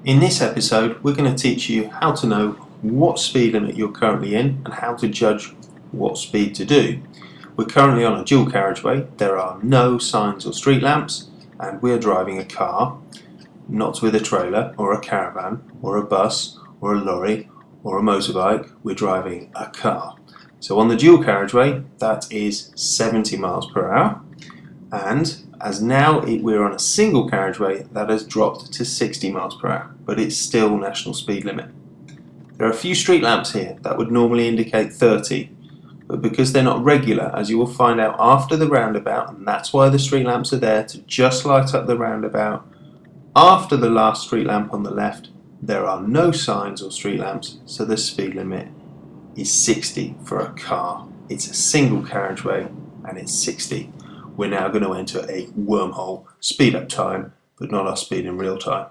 In this episode, we're going to teach you how to know what speed limit you're currently in and how to judge what speed to do. We're currently on a dual carriageway, there are no signs or street lamps, and we're driving a car, not with a trailer or a caravan or a bus or a lorry or a motorbike, we're driving a car. So on the dual carriageway, that is 70 miles per hour, and as now we're on a single carriageway, that has dropped to 60 miles per hour, but it's still national speed limit. There are a few street lamps here that would normally indicate 30, but because they're not regular, as you will find out after the roundabout, and that's why the street lamps are there to just light up the roundabout, after the last street lamp on the left, there are no signs or street lamps, so the speed limit is 60 for a car. It's a single carriageway and it's 60. We're now going to enter a wormhole speed up time, but not our speed in real time.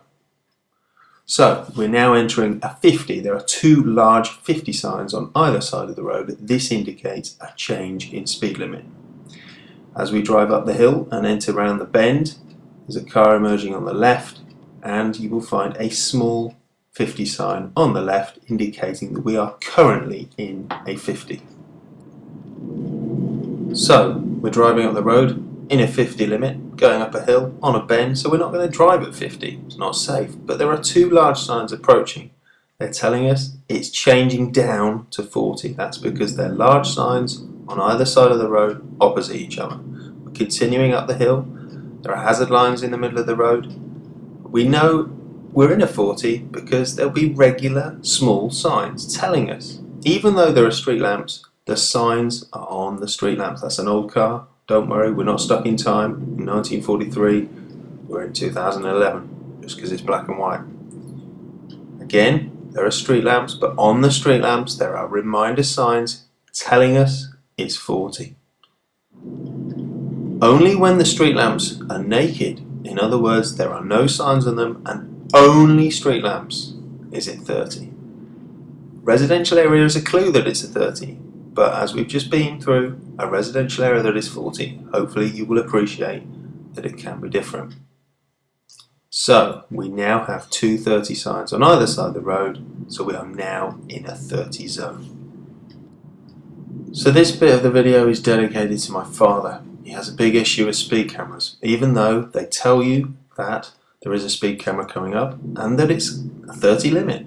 So we're now entering a 50. There are two large 50 signs on either side of the road. This indicates a change in speed limit. As we drive up the hill and enter around the bend, there's a car emerging on the left, and you will find a small 50 sign on the left indicating that we are currently in a 50. So we're driving up the road in a 50 limit, going up a hill on a bend, so we're not going to drive at 50, it's not safe. But there are two large signs approaching. They're telling us it's changing down to 40. That's because they're large signs on either side of the road opposite each other. We're continuing up the hill, there are hazard lines in the middle of the road. We know we're in a 40 because there'll be regular small signs telling us. Even though there are street lamps, the signs are on the street lamps. That's an old car. Don't worry, we're not stuck in time. In 1943, we're in 2011, just because it's black and white. Again, there are street lamps, but on the street lamps there are reminder signs telling us it's 40. Only when the street lamps are naked, in other words, there are no signs on them, and only street lamps, is it 30. Residential area is a clue that it's a 30. But as we've just been through a residential area that is 40, hopefully you will appreciate that it can be different. So we now have two 30 signs on either side of the road, so we are now in a 30 zone. So this bit of the video is dedicated to my father. He has a big issue with speed cameras, even though they tell you that there is a speed camera coming up and that it's a 30 limit.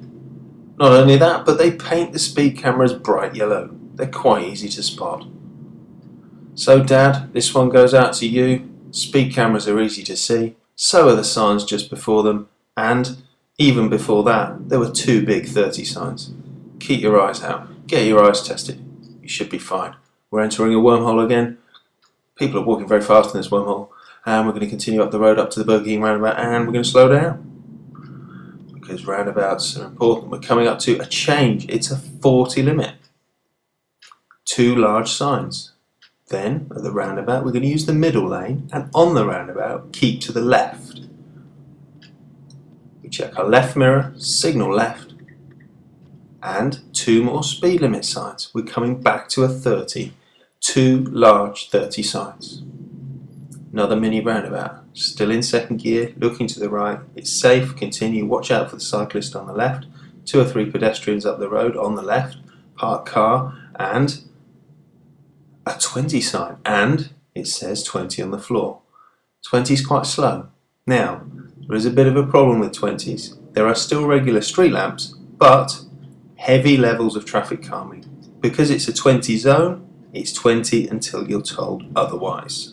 Not only that, but they paint the speed cameras bright yellow. They're quite easy to spot. So Dad, this one goes out to you. Speed cameras are easy to see, so are the signs just before them, and even before that there were two big 30 signs. Keep your eyes out, get your eyes tested, you should be fine. We're entering a wormhole again. People are walking very fast in this wormhole, and we're going to continue up the road up to the Burger King roundabout, and we're going to slow down because roundabouts are important. We're coming up to a change. It's a 40 limit. Two large signs. Then at the roundabout we're going to use the middle lane, and on the roundabout keep to the left. We check our left mirror, signal left, and two more speed limit signs. We're coming back to a 30. Two large 30 signs. Another mini roundabout, still in second gear, looking to the right. It's safe, continue, watch out for the cyclist on the left. Two or three pedestrians up the road on the left, parked car, and a 20 sign, and it says 20 on the floor. 20 is quite slow. Now, there is a bit of a problem with 20s. There are still regular street lamps, but heavy levels of traffic calming. Because it's a 20 zone, it's 20 until you're told otherwise.